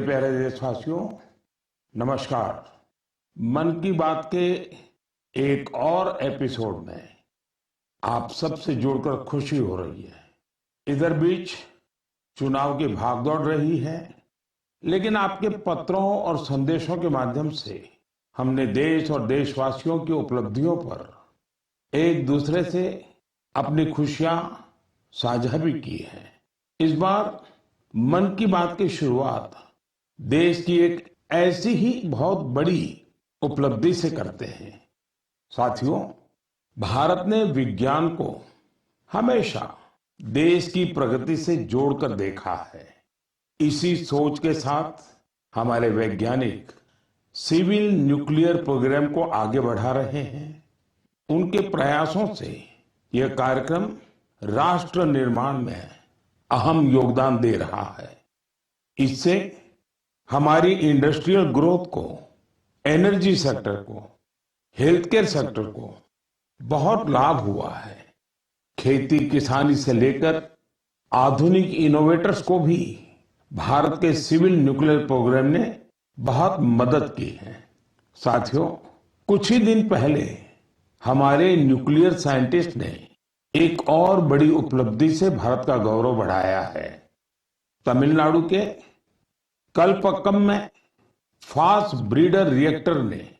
प्यारे देशवासियों, नमस्कार। मन की बात के एक और एपिसोड में आप सबसे जुड़कर खुशी हो रही है। इधर बीच चुनाव की भागदौड़ रही है, लेकिन आपके पत्रों और संदेशों के माध्यम से हमने देश और देशवासियों की उपलब्धियों पर एक दूसरे से अपनी खुशियां साझा भी की है। इस बार मन की बात की शुरुआत देश की एक ऐसी ही बहुत बड़ी उपलब्धि से करते हैं। साथियों, भारत ने विज्ञान को हमेशा देश की प्रगति से जोड़कर देखा है। इसी सोच के साथ हमारे वैज्ञानिक सिविल न्यूक्लियर प्रोग्राम को आगे बढ़ा रहे हैं। उनके प्रयासों से यह कार्यक्रम राष्ट्र निर्माण में अहम योगदान दे रहा है। इससे हमारी इंडस्ट्रियल ग्रोथ को, एनर्जी सेक्टर को, हेल्थ केयर सेक्टर को बहुत लाभ हुआ है। खेती किसानी से लेकर आधुनिक इनोवेटर्स को भी भारत के सिविल न्यूक्लियर प्रोग्राम ने बहुत मदद की है। साथियों, कुछ ही दिन पहले हमारे न्यूक्लियर साइंटिस्ट ने एक और बड़ी उपलब्धि से भारत का गौरव बढ़ाया है। तमिलनाडु के कलपक्कम में फास्ट ब्रीडर रिएक्टर ने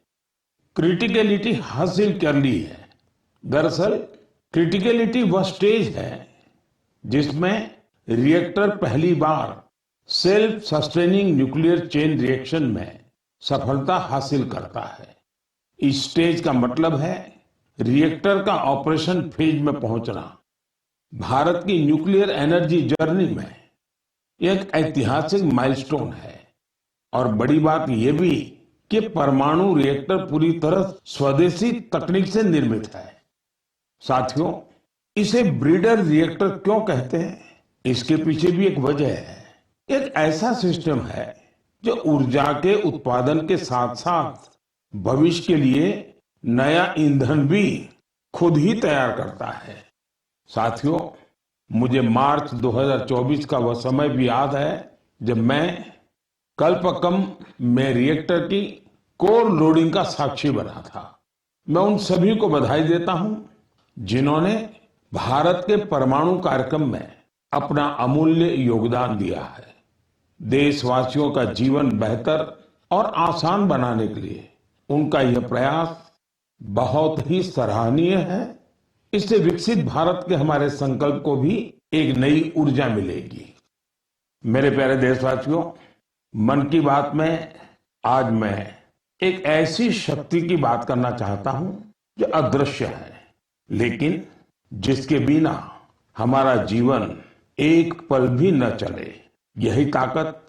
क्रिटिकलिटी हासिल कर ली है। दरअसल क्रिटिकलिटी वह स्टेज है जिसमें रिएक्टर पहली बार self sustaining nuclear chain reaction में सफलता हासिल करता है। इस स्टेज का मतलब है रिएक्टर का ऑपरेशन फेज में पहुंचना। भारत की न्यूक्लियर एनर्जी जर्नी में एक ऐतिहासिक माइलस्टोन है। और बड़ी बात यह भी कि परमाणु रिएक्टर पूरी तरह स्वदेशी तकनीक से निर्मित है। साथियों, इसे ब्रीडर रिएक्टर क्यों कहते हैं, इसके पीछे भी एक वजह है। एक ऐसा सिस्टम है जो ऊर्जा के उत्पादन के साथ साथ भविष्य के लिए नया ईंधन भी खुद ही तैयार करता है। साथियों, मुझे मार्च 2024 का वह समय भी याद है जब मैं कलपक्कम में रिएक्टर की कोर लोडिंग का साक्षी बना था। मैं उन सभी को बधाई देता हूं जिन्होंने भारत के परमाणु कार्यक्रम में अपना अमूल्य योगदान दिया है। देशवासियों का जीवन बेहतर और आसान बनाने के लिए उनका यह प्रयास बहुत ही सराहनीय है। इससे विकसित भारत के हमारे संकल्प को भी एक नई ऊर्जा मिलेगी। मेरे प्यारे देशवासियों, मन की बात में आज मैं एक ऐसी शक्ति की बात करना चाहता हूं जो अदृश्य है, लेकिन जिसके बिना हमारा जीवन एक पल भी न चले। यही ताकत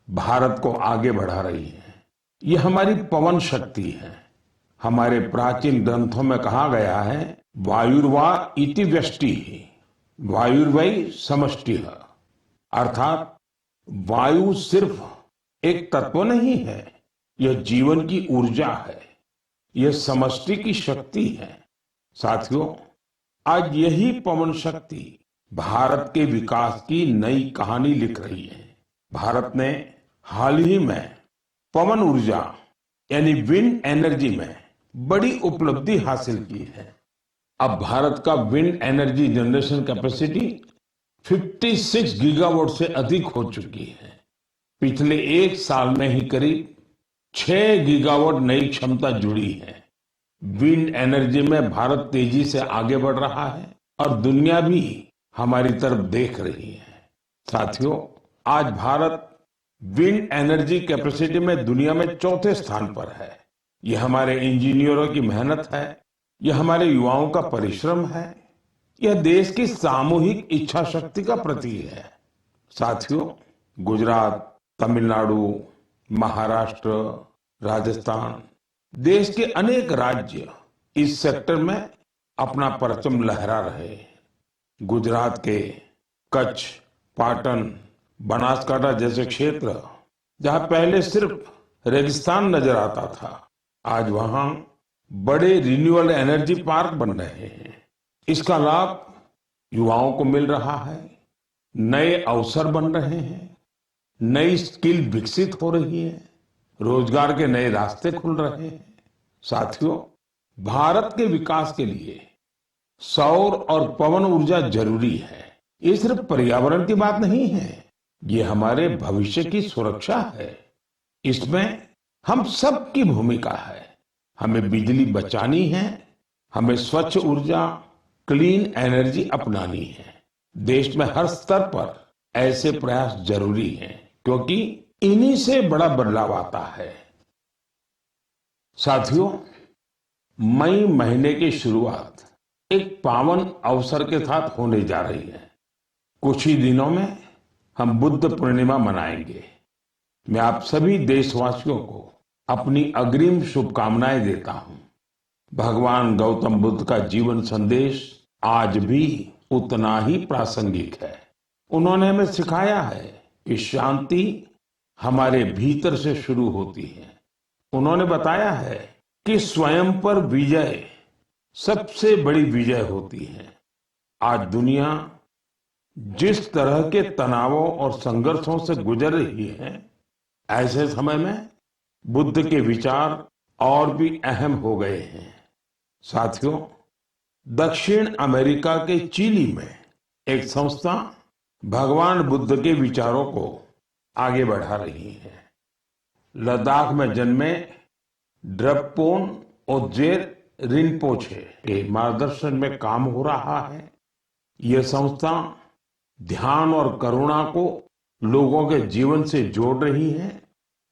भारत को आगे बढ़ा रही है। यह हमारी पवन शक्ति है। हमारे प्राचीन ग्रंथों में कहा गया है, वायुर्वा इति व्यष्टि, वायुर्वै समष्टिः। अर्थात वायु सिर्फ एक तत्व नहीं है, यह जीवन की ऊर्जा है, यह समष्टि की शक्ति है। साथियों, आज यही पवन शक्ति भारत के विकास की नई कहानी लिख रही है। भारत ने हाल ही में पवन ऊर्जा यानी विंड एनर्जी में बड़ी उपलब्धि हासिल की है। अब भारत का wind energy generation capacity 56 gigawatt से अधिक हो चुकी है। पिछले एक साल में ही करीब 6 गीगावाट नई क्षमता जुड़ी है। विंड एनर्जी में भारत तेजी से आगे बढ़ रहा है और दुनिया भी हमारी तरफ देख रही है। साथियों, आज भारत विंड एनर्जी कैपेसिटी में दुनिया में चौथे स्थान पर है। यह हमारे इंजीनियरों की मेहनत है, यह हमारे युवाओं का परिश्रम है, यह देश की सामूहिक इच्छा शक्ति का प्रतीक है। साथियों, गुजरात, तमिलनाडु, महाराष्ट्र, राजस्थान, देश के अनेक राज्य इस सेक्टर में अपना परचम लहरा रहे हैं। गुजरात के कच्छ, पाटन, बनासकांठा जैसे क्षेत्र जहां पहले सिर्फ रेगिस्तान नजर आता था, आज वहां बड़े रिन्यूएबल एनर्जी पार्क बन रहे हैं। इसका लाभ युवाओं को मिल रहा है, नए अवसर बन रहे हैं। नई स्किल विकसित हो रही है, रोजगार के नए रास्ते खुल रहे हैं। साथियों, भारत के विकास के लिए सौर और पवन ऊर्जा जरूरी है। ये सिर्फ पर्यावरण की बात नहीं है, ये हमारे भविष्य की सुरक्षा है। इसमें हम सबकी भूमिका है। हमें बिजली बचानी है, हमें स्वच्छ ऊर्जा, क्लीन एनर्जी अपनानी है। देश में हर स्तर पर ऐसे प्रयास जरूरी हैं, क्योंकि इन्हीं से बड़ा बदलाव आता है। साथियों, मई महीने की शुरुआत एक पावन अवसर के साथ होने जा रही है। कुछ ही दिनों में हम बुद्ध पूर्णिमा मनाएंगे। मैं आप सभी देशवासियों को अपनी अग्रिम शुभकामनाएं देता हूं। भगवान गौतम बुद्ध का जीवन संदेश आज भी उतना ही प्रासंगिक है। उन्होंने हमें सिखाया है कि शांति हमारे भीतर से शुरू होती है। उन्होंने बताया है कि स्वयं पर विजय सबसे बड़ी विजय होती है। आज दुनिया जिस तरह के तनावों और संघर्षों से गुजर रही है, ऐसे समय में बुद्ध के विचार और भी अहम हो गए हैं। साथियों, दक्षिण अमेरिका के चिली में एक संस्था भगवान बुद्ध के विचारों को आगे बढ़ा रही है। लद्दाख में जन्मे ड्रपकोन ओजेर रिनपोचे के मार्गदर्शन में काम हो रहा है। यह संस्था ध्यान और करुणा को लोगों के जीवन से जोड़ रही है।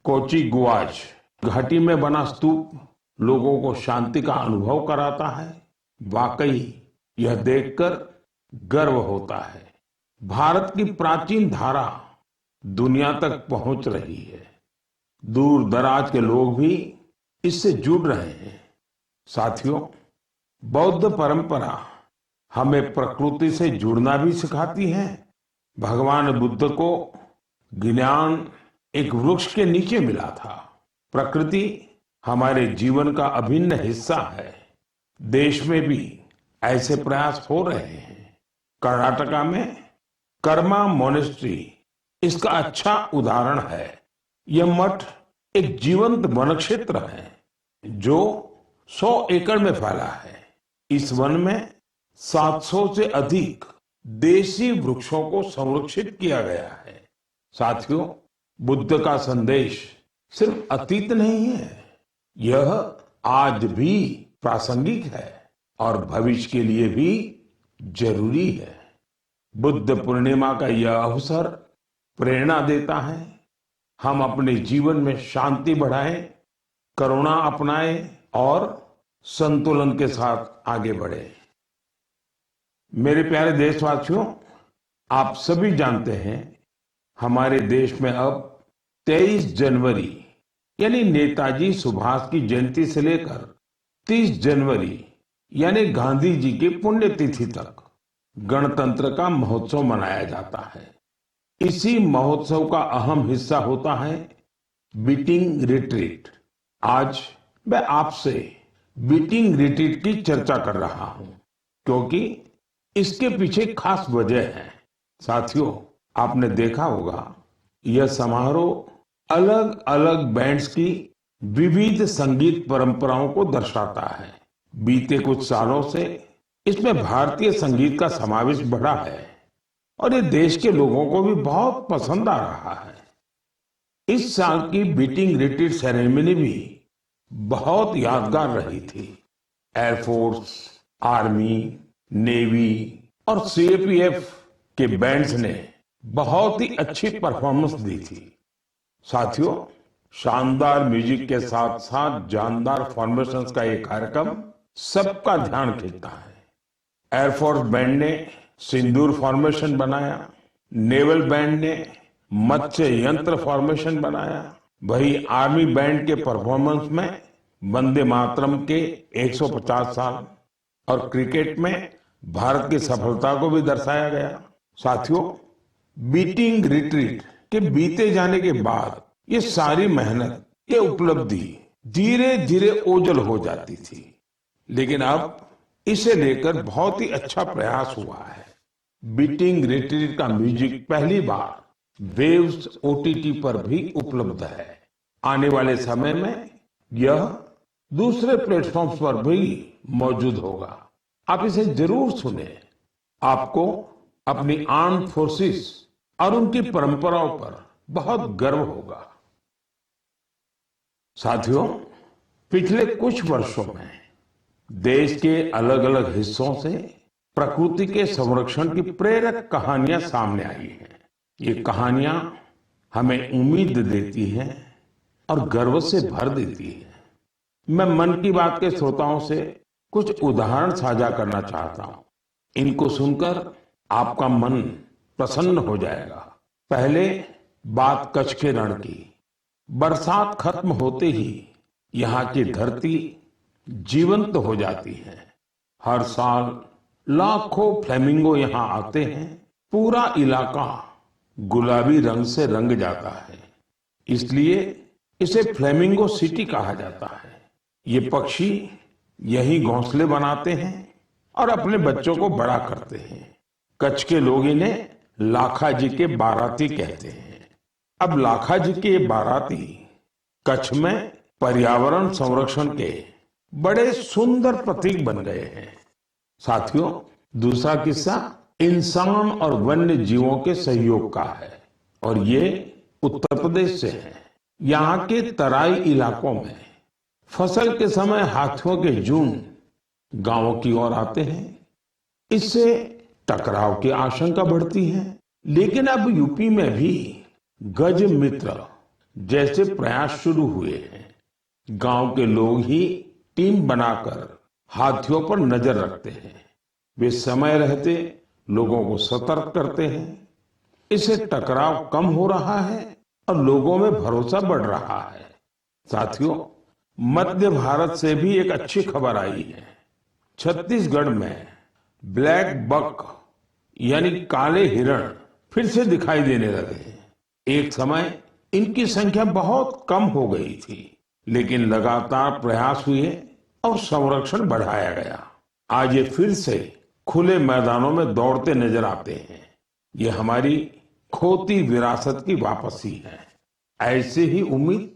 कोची गुआज घाटी में बना स्तूप लोगों को शांति का अनुभव कराता है। वाकई यह देखकर गर्व होता है। भारत की प्राचीन धारा दुनिया तक पहुंच रही है। दूर दराज के लोग भी इससे जुड़ रहे हैं। साथियों, बौद्ध परंपरा हमें प्रकृति से जुड़ना भी सिखाती है। भगवान बुद्ध को ज्ञान एक वृक्ष के नीचे मिला था। प्रकृति हमारे जीवन का अभिन्न हिस्सा है। देश में भी ऐसे प्रयास हो रहे हैं। कर्नाटका में कर्मा मोनेस्ट्री इसका अच्छा उदाहरण है। यह मठ एक जीवंत वन क्षेत्र है जो 100 एकड़ में फैला है। इस वन में 700 से अधिक देसी वृक्षों को संरक्षित किया गया है। साथियों, बुद्ध का संदेश सिर्फ अतीत नहीं है, यह आज भी प्रासंगिक है और भविष्य के लिए भी जरूरी है। बुद्ध पूर्णिमा का यह अवसर प्रेरणा देता है। हम अपने जीवन में शांति बढ़ाएं, करुणा अपनाएं और संतुलन के साथ आगे बढ़ें। मेरे प्यारे देशवासियों, आप सभी जानते हैं हमारे देश में अब 23 जनवरी यानी नेताजी सुभाष की जयंती से लेकर 30 जनवरी यानी गांधी जी की पुण्यतिथि तक गणतंत्र का महोत्सव मनाया जाता है। इसी महोत्सव का अहम हिस्सा होता है बीटिंग रिट्रीट। आज मैं आपसे बीटिंग रिट्रीट की चर्चा कर रहा हूं, क्योंकि इसके पीछे खास वजह है। साथियों, आपने देखा होगा यह समारोह अलग अलग बैंड्स की विविध संगीत परंपराओं को दर्शाता है। बीते कुछ सालों से इसमें भारतीय संगीत का समावेश बढ़ा है और ये देश के लोगों को भी बहुत पसंद आ रहा है। इस साल की बीटिंग रिट्रीट सेरेमनी भी बहुत यादगार रही थी। एयरफोर्स, आर्मी, नेवी और सीएपीएफ के बैंड्स ने बहुत ही अच्छी परफॉर्मेंस दी थी। साथियों, शानदार म्यूजिक के साथ साथ जानदार फॉर्मेशंस का ये कार्यक्रम सबका ध्यान खींचता है। एयरफोर्स बैंड ने सिंदूर फॉर्मेशन बनाया, नेवल बैंड ने मत्स्य यंत्र फॉर्मेशन बनाया, वही आर्मी बैंड के परफॉर्मेंस में वंदे मातरम के 150 साल और क्रिकेट में भारत की सफलता को भी दर्शाया गया। साथियों, बीटिंग रिट्रीट के बीते जाने के बाद ये सारी मेहनत, ये उपलब्धि धीरे धीरे ओझल हो जाती थी, लेकिन अब इसे लेकर बहुत ही अच्छा प्रयास हुआ है। बीटिंग रिट्रीट का म्यूजिक पहली बार वेव्स ओटीटी पर भी उपलब्ध है। आने वाले समय में यह दूसरे प्लेटफॉर्म्स पर भी मौजूद होगा। आप इसे जरूर सुने। आपको अपनी आर्म्ड फोर्सेस और उनकी परंपराओं पर बहुत गर्व होगा। साथियों, पिछले कुछ वर्षों में देश के अलग अलग हिस्सों से प्रकृति के संरक्षण की प्रेरक कहानियां सामने आई हैं। ये कहानियां हमें उम्मीद देती हैं और गर्व से भर देती हैं। मैं मन की बात के श्रोताओं से कुछ उदाहरण साझा करना चाहता हूं। इनको सुनकर आपका मन प्रसन्न हो जाएगा। पहले बात कच्छ के रण की। बरसात खत्म होते ही यहाँ की धरती जीवंत हो जाती है। हर साल लाखों फ्लेमिंगो यहाँ आते हैं। पूरा इलाका गुलाबी रंग से रंग जाता है, इसलिए इसे फ्लेमिंगो सिटी कहा जाता है। ये पक्षी यही घोंसले बनाते हैं और अपने बच्चों को बड़ा करते हैं। कच्छ के लोग इन्हें लाखा जी के बाराती कहते हैं। अब लाखा जी के बाराती कच्छ में पर्यावरण संरक्षण के बड़े सुंदर प्रतीक बन गए हैं। साथियों, दूसरा किस्सा इंसान और वन्य जीवों के सहयोग का है और ये उत्तर प्रदेश से है। यहाँ के तराई इलाकों में फसल के समय हाथियों के झुंड गांवों की ओर आते हैं। इससे टकराव की आशंका बढ़ती है, लेकिन अब यूपी में भी गज मित्र जैसे प्रयास शुरू हुए हैं। गांव के लोग ही टीम बनाकर हाथियों पर नजर रखते हैं। वे समय रहते लोगों को सतर्क करते हैं। इससे टकराव कम हो रहा है और लोगों में भरोसा बढ़ रहा है। साथियों, मध्य भारत से भी एक अच्छी खबर आई है। छत्तीसगढ़ में ब्लैक बक यानी काले हिरण फिर से दिखाई देने लगे। एक समय इनकी संख्या बहुत कम हो गई थी, लेकिन लगातार प्रयास हुए और संरक्षण बढ़ाया गया। आज ये फिर से खुले मैदानों में दौड़ते नजर आते हैं। ये हमारी खोती विरासत की वापसी है। ऐसे ही उम्मीद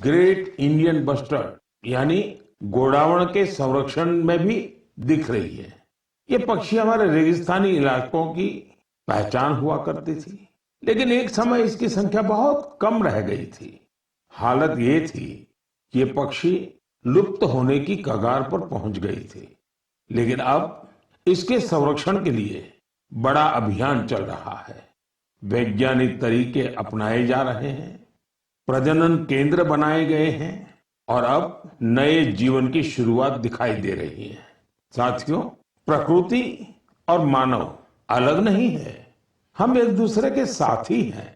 ग्रेट इंडियन बस्टर्ड यानी गोडावण के संरक्षण में भी दिख रही है। ये पक्षी हमारे रेगिस्तानी इलाकों की पहचान हुआ करती थी, लेकिन एक समय इसकी संख्या बहुत कम रह गई थी। हालत ये थी कि ये पक्षी लुप्त होने की कगार पर पहुंच गई थी, लेकिन अब इसके संरक्षण के लिए बड़ा अभियान चल रहा है। वैज्ञानिक तरीके अपनाए जा रहे हैं, प्रजनन केंद्र बनाए गए हैं और अब नए जीवन की शुरुआत दिखाई दे रही है। साथियों, प्रकृति और मानव अलग नहीं है, हम एक दूसरे के साथी हैं।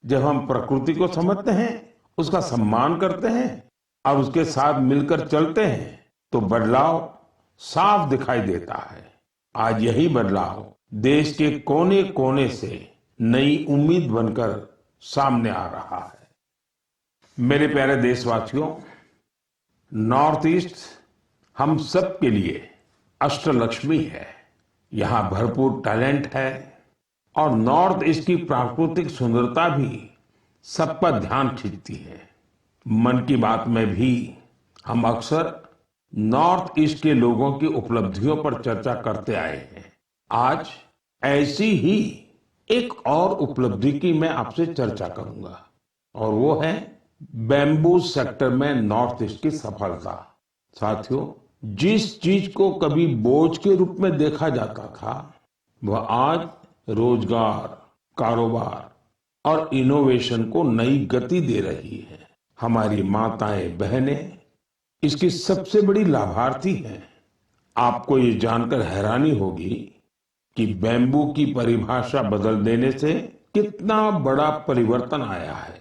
जब हम प्रकृति को समझते हैं, उसका सम्मान करते हैं और उसके साथ मिलकर चलते हैं, तो बदलाव साफ दिखाई देता है। आज यही बदलाव देश के कोने कोने से नई उम्मीद बनकर सामने आ रहा है। मेरे प्यारे देशवासियों, नॉर्थ ईस्ट हम सब के लिए अष्टलक्ष्मी है। यहाँ भरपूर टैलेंट है और नॉर्थ ईस्ट की प्राकृतिक सुंदरता भी सबका ध्यान खींचती है। मन की बात में भी हम अक्सर नॉर्थ ईस्ट के लोगों की उपलब्धियों पर चर्चा करते आए हैं। आज ऐसी ही एक और उपलब्धि की मैं आपसे चर्चा करूंगा और वो है बैम्बू सेक्टर में नॉर्थ ईस्ट की सफलता। साथियों, जिस चीज को कभी बोझ के रूप में देखा जाता था, वह आज रोजगार, कारोबार और इनोवेशन को नई गति दे रही है। हमारी माताएं, बहनें इसकी सबसे बड़ी लाभार्थी हैं। आपको ये जानकर हैरानी होगी कि बैम्बू की परिभाषा बदल देने से कितना बड़ा परिवर्तन आया है।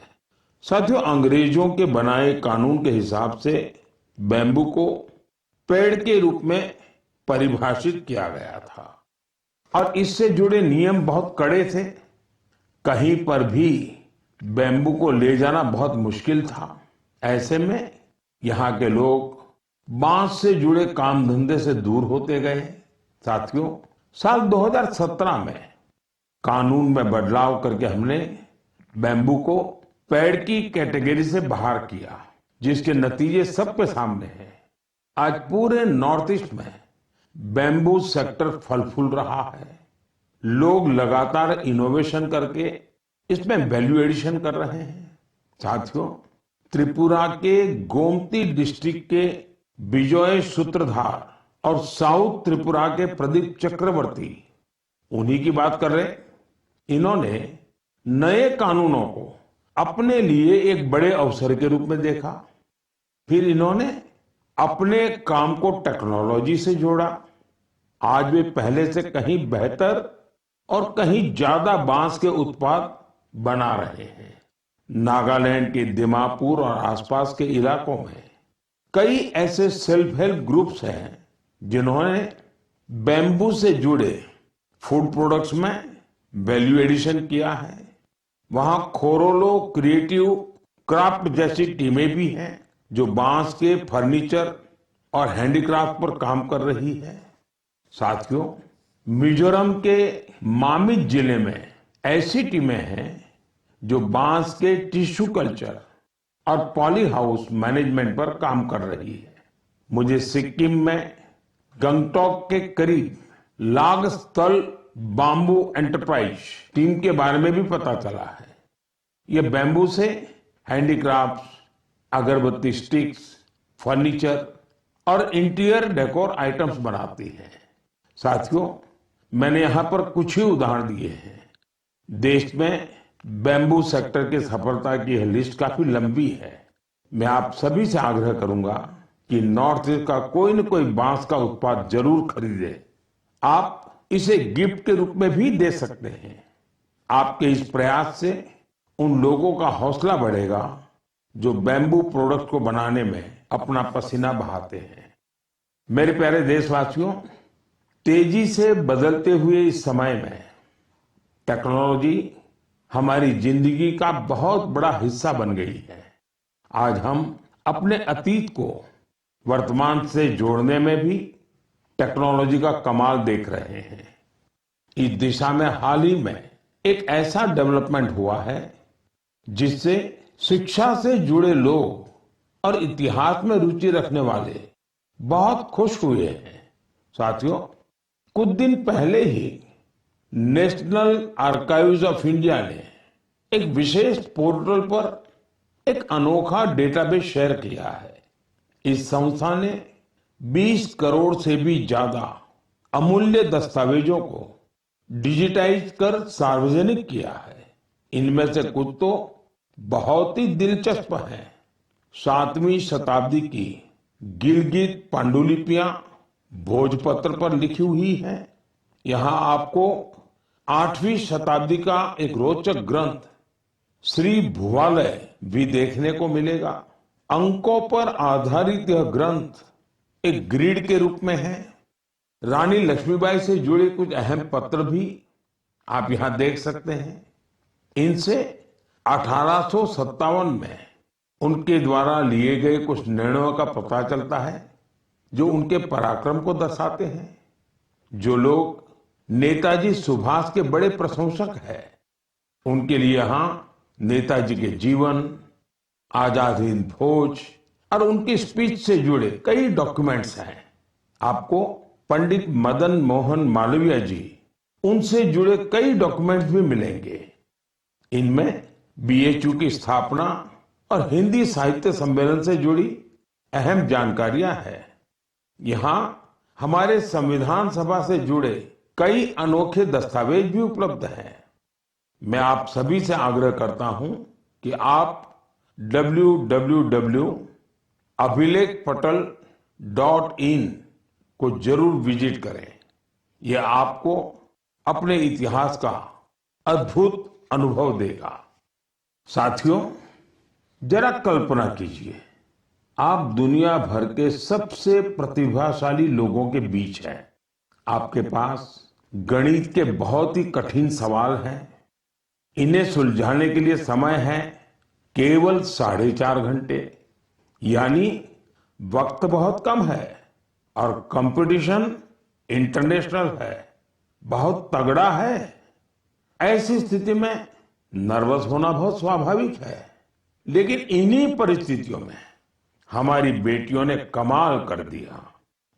साथियों, अंग्रेजों के बनाए कानून के हिसाब से बैम्बू को पेड़ के रूप में परिभाषित किया गया था और इससे जुड़े नियम बहुत कड़े थे। कहीं पर भी बैम्बू को ले जाना बहुत मुश्किल था। ऐसे में यहाँ के लोग बांस से जुड़े काम धंधे से दूर होते गए। साथियों, साल 2017 में कानून में बदलाव करके हमने बैम्बू को पेड़ की कैटेगरी से बाहर किया, जिसके नतीजे सबके सामने हैं। आज पूरे नॉर्थ ईस्ट में बैम्बू सेक्टर फल फूल रहा है। लोग लगातार इनोवेशन करके इसमें वैल्यू एडिशन कर रहे हैं। साथियों, त्रिपुरा के गोमती डिस्ट्रिक्ट के विजय सूत्रधार और साउथ त्रिपुरा के प्रदीप चक्रवर्ती उन्हीं की बात कर रहे हैं। इन्होंने नए कानूनों को अपने लिए एक बड़े अवसर के रूप में देखा। फिर इन्होंने अपने काम को टेक्नोलॉजी से जोड़ा। आज वे पहले से कहीं बेहतर और कहीं ज्यादा बांस के उत्पाद बना रहे हैं। नागालैंड के दिमापुर और आसपास के इलाकों में कई ऐसे सेल्फ हेल्प ग्रुप्स हैं जिन्होंने बैम्बू से जुड़े फूड प्रोडक्ट्स में वैल्यू एडिशन किया है। वहां खोरोलो क्रिएटिव क्राफ्ट जैसी टीमें भी हैं जो बांस के फर्नीचर और हैंडीक्राफ्ट पर काम कर रही है। साथियों, मिजोरम के मामित जिले में ऐसी टीमें हैं जो बांस के टिश्यू कल्चर और पॉली हाउस मैनेजमेंट पर काम कर रही है। मुझे सिक्किम में गंगटोक के करीब लागस्थल बाम्बू एंटरप्राइज टीम के बारे में भी पता चला है। ये बैम्बू से हैंडीक्राफ्ट्स, अगरबत्ती स्टिक्स, फर्नीचर और इंटीरियर डेकोर आइटम्स बनाती है। साथियों, मैंने यहां पर कुछ ही उदाहरण दिए हैं। देश में बैम्बू सेक्टर की सफलता की यह लिस्ट काफी लंबी है। मैं आप सभी से आग्रह करूंगा कि नॉर्थ ईस्ट का कोई न कोई बांस का उत्पाद जरूर खरीदे। आप इसे गिफ्ट के रूप में भी दे सकते हैं। आपके इस प्रयास से उन लोगों का हौसला बढ़ेगा जो बैम्बू प्रोडक्ट को बनाने में अपना पसीना बहाते हैं। मेरे प्यारे देशवासियों, तेजी से बदलते हुए इस समय में टेक्नोलॉजी हमारी जिंदगी का बहुत बड़ा हिस्सा बन गई है। आज हम अपने अतीत को वर्तमान से जोड़ने में भी टेक्नोलॉजी का कमाल देख रहे हैं। इस दिशा में हाल ही में एक ऐसा डेवलपमेंट हुआ है जिससे शिक्षा से जुड़े लोग और इतिहास में रुचि रखने वाले बहुत खुश हुए हैं। साथियों, कुछ दिन पहले ही नेशनल आर्काइव्स ऑफ इंडिया ने एक विशेष पोर्टल पर एक अनोखा डेटाबेस शेयर किया है। इस संस्था ने 20 करोड़ से भी ज्यादा अमूल्य दस्तावेजों को डिजिटाइज कर सार्वजनिक किया है। इनमें से कुछ तो बहुत ही दिलचस्प हैं। 7वीं शताब्दी की गिलगित पांडुलिपियां भोजपत्र पर लिखी हुई हैं। यहाँ आपको 8वीं शताब्दी का एक रोचक ग्रंथ श्री भुवालय भी देखने को मिलेगा। अंकों पर आधारित यह ग्रंथ एक ग्रिड के रूप में है। रानी लक्ष्मीबाई से जुड़े कुछ अहम पत्र भी आप यहाँ देख सकते हैं। इनसे 1857 में उनके द्वारा लिए गए कुछ निर्णयों का पता चलता है जो उनके पराक्रम को दर्शाते हैं। जो लोग नेताजी सुभाष के बड़े प्रशंसक हैं, उनके लिए यहाँ नेताजी के जीवन, आजाद हिंद फौज और उनकी स्पीच से जुड़े कई डॉक्यूमेंट्स हैं। आपको पंडित मदन मोहन मालवीय जी, उनसे जुड़े कई डॉक्यूमेंट्स भी मिलेंगे। इनमें बीएचयू की स्थापना और हिंदी साहित्य सम्मेलन से जुड़ी अहम जानकारियां हैं। यहाँ हमारे संविधान सभा से जुड़े कई अनोखे दस्तावेज भी उपलब्ध हैं। मैं आप सभी से आग्रह करता हूं कि आप www.abhilekpatal.in को जरूर विजिट करें। यह आपको अपने इतिहास का अद्भुत अनुभव देगा। साथियों, जरा कल्पना कीजिए, आप दुनिया भर के सबसे प्रतिभाशाली लोगों के बीच हैं। आपके पास गणित के बहुत ही कठिन सवाल हैं। इन्हें सुलझाने के लिए समय है केवल 4.5 घंटे, यानी वक्त बहुत कम है और कंपटीशन इंटरनेशनल है, बहुत तगड़ा है। ऐसी स्थिति में नर्वस होना बहुत स्वाभाविक है, लेकिन इन्हीं परिस्थितियों में हमारी बेटियों ने कमाल कर दिया।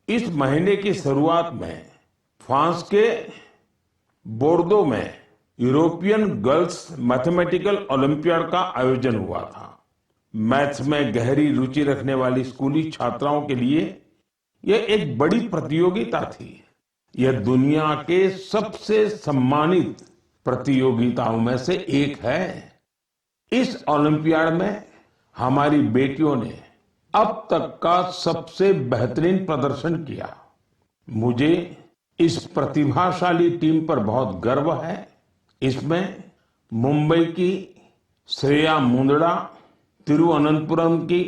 इस महीने की शुरुआत में फ्रांस के बोर्दो में यूरोपियन गर्ल्स मैथमेटिकल ओलंपियाड का आयोजन हुआ था। मैथ्स में गहरी रुचि रखने वाली स्कूली छात्राओं के लिए यह एक बड़ी प्रतियोगिता थी। यह दुनिया के सबसे सम्मानित प्रतियोगिताओं में से एक है। इस ओलंपियाड में हमारी बेटियों ने अब तक का सबसे बेहतरीन प्रदर्शन किया। मुझे इस प्रतिभाशाली टीम पर बहुत गर्व है। इसमें मुंबई की श्रेया मुंदड़ा, तिरुवनंतपुरम की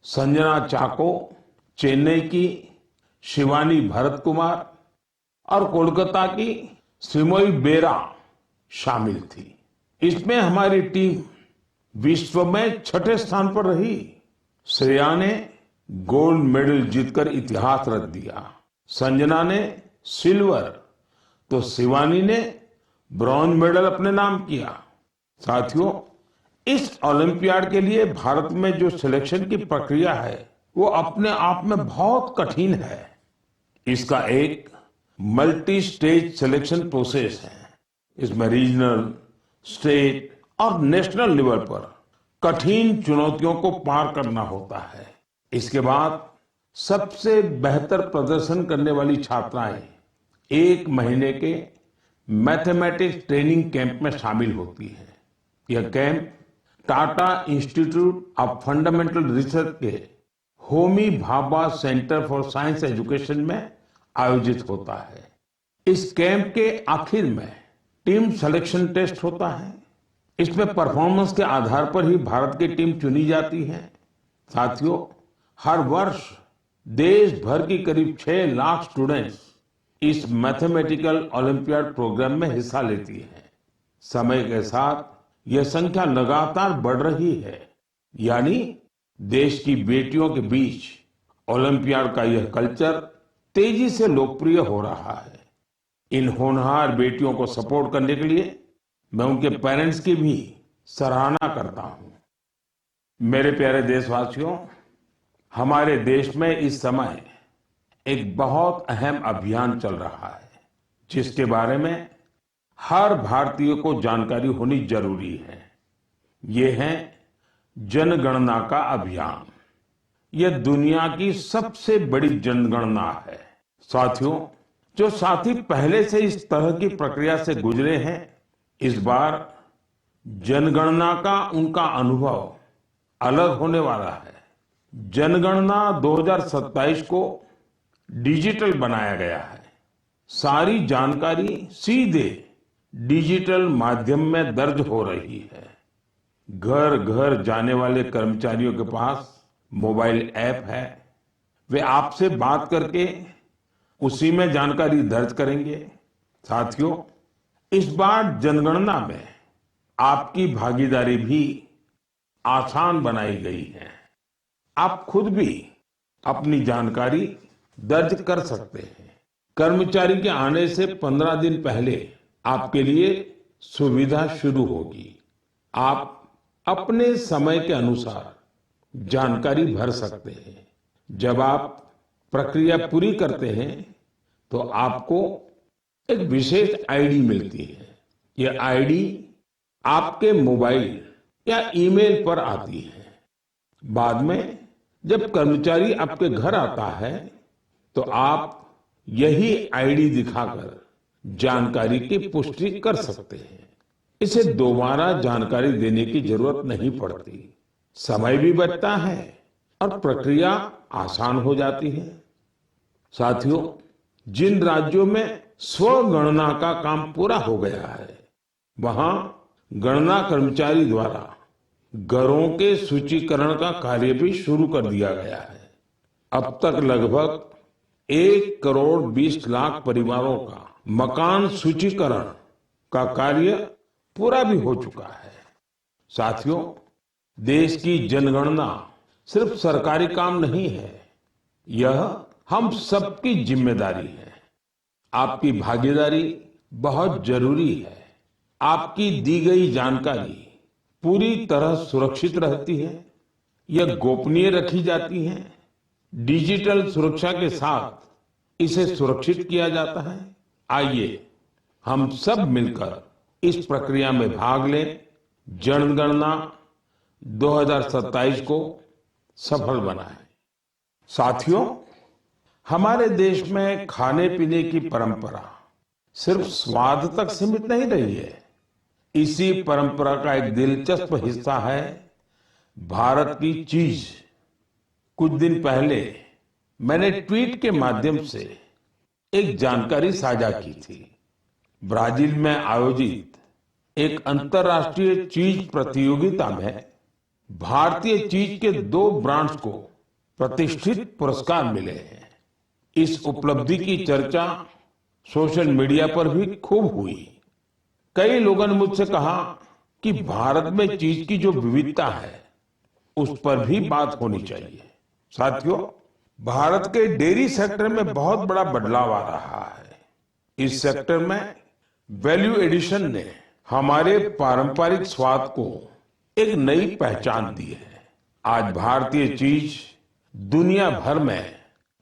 संजना चाको, चेन्नई की शिवानी भरत कुमार और कोलकाता की श्रीमोई बेरा शामिल थी। इसमें हमारी टीम विश्व में छठे स्थान पर रही। श्रेया ने गोल्ड मेडल जीतकर इतिहास रच दिया, संजना ने सिल्वर, तो शिवानी ने ब्रॉन्ज मेडल अपने नाम किया। साथियों, इस ओलंपियाड के लिए भारत में जो सिलेक्शन की प्रक्रिया है वो अपने आप में बहुत कठिन है। इसका एक मल्टी स्टेज सिलेक्शन प्रोसेस है। इसमें रीजनल, स्टेट और नेशनल लेवल पर कठिन चुनौतियों को पार करना होता है। इसके बाद सबसे बेहतर प्रदर्शन करने वाली छात्राएं 1 महीने के मैथमेटिक्स ट्रेनिंग कैंप में शामिल होती हैं। यह camp Tata institute of fundamental research के Homi Bhabha centre for science education में आयोजित होता है। इस कैंप के आखिर में टीम सिलेक्शन टेस्ट होता है। इसमें परफॉर्मेंस के आधार पर ही भारत की टीम चुनी जाती है। साथियों, हर वर्ष देश भर की करीब 6 लाख स्टूडेंट्स इस मैथमेटिकल ओलंपियाड प्रोग्राम में हिस्सा लेती हैं। समय के साथ यह संख्या लगातार बढ़ रही है, यानी देश की बेटियों के बीच ओलंपियाड का यह कल्चर तेजी से लोकप्रिय हो रहा है। इन होनहार बेटियों को सपोर्ट करने के लिए मैं उनके पेरेंट्स की भी सराहना करता हूं। मेरे प्यारे देशवासियों, हमारे देश में इस समय एक बहुत अहम अभियान चल रहा है, जिसके बारे में हर भारतीय को जानकारी होनी जरूरी है। ये है जनगणना का अभियान। यह दुनिया की सबसे बड़ी जनगणना है। साथियों, जो साथी पहले से इस तरह की प्रक्रिया से गुजरे हैं, इस बार जनगणना का उनका अनुभव अलग होने वाला है। जनगणना 2027 को डिजिटल बनाया गया है। सारी जानकारी सीधे डिजिटल माध्यम में दर्ज हो रही है। घर घर जाने वाले कर्मचारियों के पास मोबाइल ऐप है। वे आपसे बात करके उसी में जानकारी दर्ज करेंगे। साथियों, इस बार जनगणना में आपकी भागीदारी भी आसान बनाई गई है। आप खुद भी अपनी जानकारी दर्ज कर सकते हैं। कर्मचारी के आने से 15 दिन पहले आपके लिए सुविधा शुरू होगी। आप अपने समय के अनुसार जानकारी भर सकते हैं। जब आप प्रक्रिया पूरी करते हैं तो आपको एक विशेष आईडी मिलती है। यह आईडी आपके मोबाइल या ईमेल पर आती है। बाद में जब कर्मचारी आपके घर आता है तो आप यही आईडी दिखाकर जानकारी की पुष्टि कर सकते हैं। इसे दोबारा जानकारी देने की जरूरत नहीं पड़ती। समय भी बचता है और प्रक्रिया आसान हो जाती है। साथियों, जिन राज्यों में स्वगणना का काम पूरा हो गया है, वहां गणना कर्मचारी द्वारा घरों के सूचीकरण का कार्य भी शुरू कर दिया गया है। अब तक लगभग 1 करोड़ 20 लाख परिवारों का मकान सूचीकरण का कार्य पूरा भी हो चुका है। साथियों, देश की जनगणना सिर्फ सरकारी काम नहीं है, यह हम सबकी जिम्मेदारी है। आपकी भागीदारी बहुत जरूरी है। आपकी दी गई जानकारी पूरी तरह सुरक्षित रहती है या गोपनीय रखी जाती है? डिजिटल सुरक्षा के साथ इसे सुरक्षित किया जाता है। आइए हम सब मिलकर इस प्रक्रिया में भाग लें, जनगणना 2027 को सफल बनाएं। साथियों, हमारे देश में खाने पीने की परंपरा सिर्फ स्वाद तक सीमित नहीं रही है। इसी परंपरा का एक दिलचस्प हिस्सा है भारत की चीज। कुछ दिन पहले मैंने ट्वीट के माध्यम से एक जानकारी साझा की थी। ब्राजील में आयोजित एक अंतर्राष्ट्रीय चीज प्रतियोगिता में भारतीय चीज के 2 ब्रांड्स को प्रतिष्ठित पुरस्कार मिले हैं। इस उपलब्धि की चर्चा सोशल मीडिया पर भी खूब हुई। कई लोगों ने मुझसे कहा कि भारत में चीज की जो विविधता है उस पर भी बात होनी चाहिए। साथियों, भारत के डेयरी सेक्टर में बहुत बड़ा बदलाव आ रहा है। इस सेक्टर में वैल्यू एडिशन ने हमारे पारंपरिक स्वाद को एक नई पहचान दी है। आज भारतीय चीज दुनिया भर में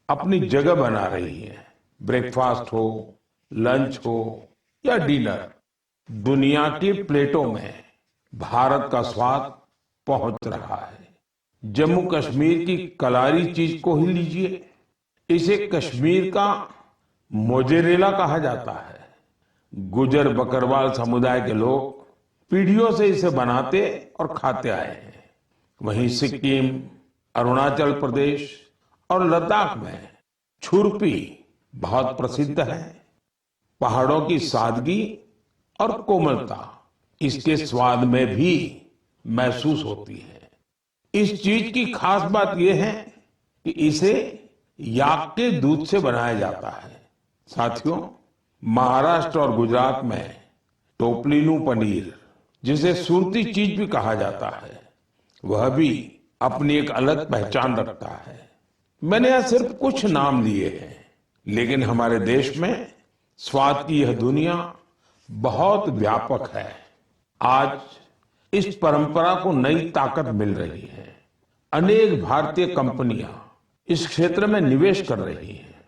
अपनी जगह बना रही है। ब्रेकफास्ट हो, लंच हो या डिनर, दुनिया की प्लेटों में भारत का स्वाद पहुंच रहा है। जम्मू कश्मीर की कलारी चीज को ही लीजिए, इसे कश्मीर का मोजेरेला कहा जाता है। गुजर बकरवाल समुदाय के लोग पीढ़ियों से इसे बनाते और खाते आए हैं। वहीं सिक्किम, अरुणाचल प्रदेश और लद्दाख में छुरपी बहुत प्रसिद्ध है। पहाड़ों की सादगी और कोमलता इसके स्वाद में भी महसूस होती है। इस चीज की खास बात यह है कि इसे याक के दूध से बनाया जाता है। साथियों, महाराष्ट्र और गुजरात में टोपलीनू पनीर, जिसे सुरती चीज भी कहा जाता है, वह भी अपनी एक अलग पहचान रखता है। मैंने यहां सिर्फ कुछ नाम लिए हैं, लेकिन हमारे देश में स्वाद की यह दुनिया बहुत व्यापक है। आज इस परंपरा को नई ताकत मिल रही है। अनेक भारतीय कंपनियां इस क्षेत्र में निवेश कर रही हैं।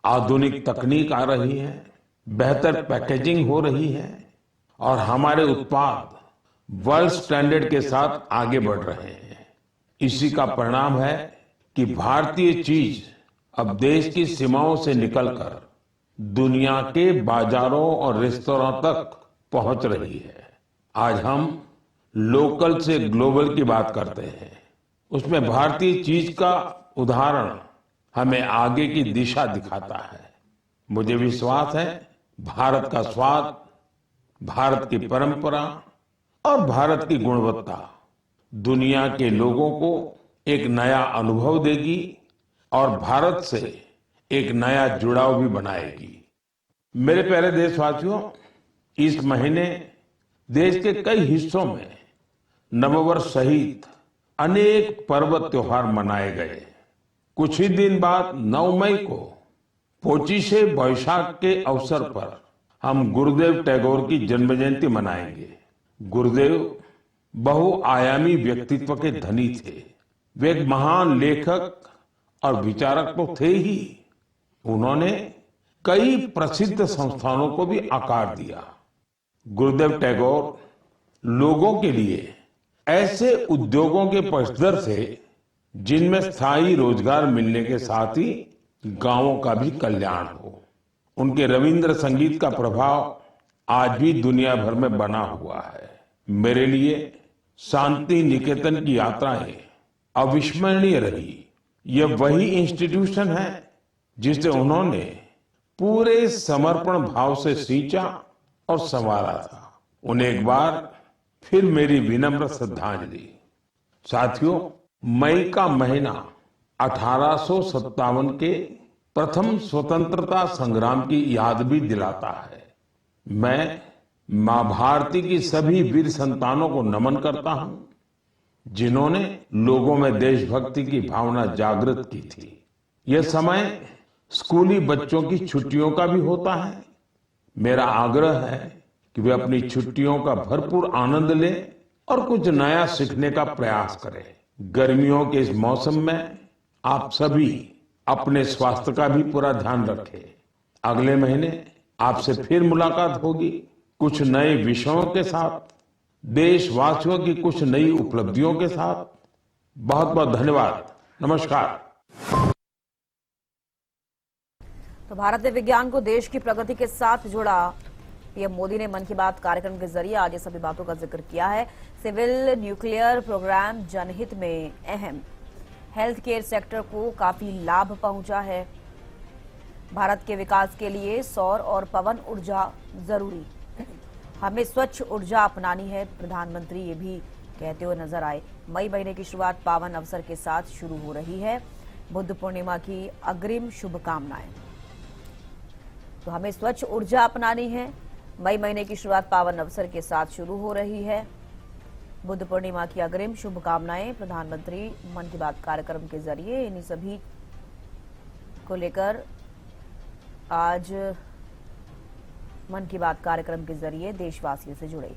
आधुनिक तकनीक आ रही है, बेहतर पैकेजिंग हो रही है और हमारे उत्पाद वर्ल्ड स्टैंडर्ड के साथ आगे बढ़ रहे हैं। इसी का परिणाम है कि भारतीय चीज अब देश की सीमाओं से निकलकर दुनिया के बाजारों और रेस्तरां तक पहुंच रही है। आज हम लोकल से ग्लोबल की बात करते हैं, उसमें भारतीय चीज का उदाहरण हमें आगे की दिशा दिखाता है। मुझे विश्वास है भारत का स्वाद, भारत की परंपरा और भारत की गुणवत्ता दुनिया के लोगों को एक नया अनुभव देगी और भारत से एक नया जुड़ाव भी बनाएगी। मेरे प्यारे देशवासियों, इस महीने देश के कई हिस्सों में नववर्ष सहित अनेक पर्व त्योहार मनाए गए। कुछ ही दिन बाद 9 मई को पोचिशे बैसाख के अवसर पर हम गुरुदेव टैगोर की जन्म जयंती मनाएंगे। गुरुदेव बहुआयामी व्यक्तित्व के धनी थे। वे एक महान लेखक और विचारक तो थे ही, उन्होंने कई प्रसिद्ध संस्थानों को भी आकार दिया। गुरुदेव टैगोर लोगों के लिए ऐसे उद्योगों के पक्षधर थे जिनमें स्थायी रोजगार मिलने के साथ ही गांवों का भी कल्याण हो। उनके रविंद्र संगीत का प्रभाव आज भी दुनिया भर में बना हुआ है। मेरे लिए शांति निकेतन की यात्राएं अविस्मरणीय रही। यह वही इंस्टीट्यूशन है जिसे उन्होंने पूरे समर्पण भाव से सींचा और संवारा था। उन्हें एक बार फिर मेरी विनम्र श्रद्धांजलि। साथियों, मई का महीना 1857 के प्रथम स्वतंत्रता संग्राम की याद भी दिलाता है। मैं मां भारती की सभी वीर संतानों को नमन करता हूं, जिन्होंने लोगों में देशभक्ति की भावना जागृत की थी। यह समय स्कूली बच्चों की छुट्टियों का भी होता है। मेरा आग्रह है कि वे अपनी छुट्टियों का भरपूर आनंद लें और कुछ नया सीखने का प्रयास करें। गर्मियों के इस मौसम में आप सभी अपने स्वास्थ्य का भी पूरा ध्यान रखें। अगले महीने आपसे फिर मुलाकात होगी कुछ नए विषयों के साथ, देशवासियों की कुछ नई उपलब्धियों के साथ। बहुत बहुत धन्यवाद। नमस्कार। तो भारत ने विज्ञान को देश की प्रगति के साथ जोड़ा। पीएम मोदी ने मन की बात कार्यक्रम के जरिए आज ये सभी बातों का जिक्र किया है। सिविल न्यूक्लियर प्रोग्राम जनहित में अहम, हेल्थ केयर सेक्टर को काफी लाभ पहुंचा है। भारत के विकास के लिए सौर और पवन ऊर्जा जरूरी, हमें स्वच्छ ऊर्जा अपनानी है, प्रधानमंत्री ये भी कहते हुए नजर आए। मई महीने की शुरुआत पावन अवसर के साथ शुरू हो रही है। बुद्ध पूर्णिमा की अग्रिम शुभकामनाएं। तो हमें स्वच्छ ऊर्जा अपनानी है। मई महीने की शुरुआत पावन अवसर के साथ शुरू हो रही है। बुद्ध पूर्णिमा की अग्रिम शुभकामनाएं। प्रधानमंत्री मन की बात कार्यक्रम के जरिए इन्हीं सभी को लेकर आज मन की बात कार्यक्रम के जरिए देशवासियों से जुड़े।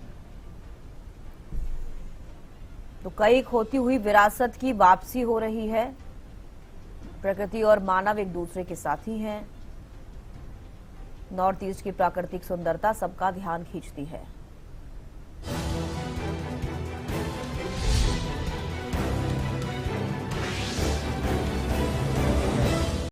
तो कई खोती हुई विरासत की वापसी हो रही है। प्रकृति और मानव एक दूसरे के साथी हैं। नॉर्थ ईस्ट की प्राकृतिक सुंदरता सबका ध्यान खींचती है।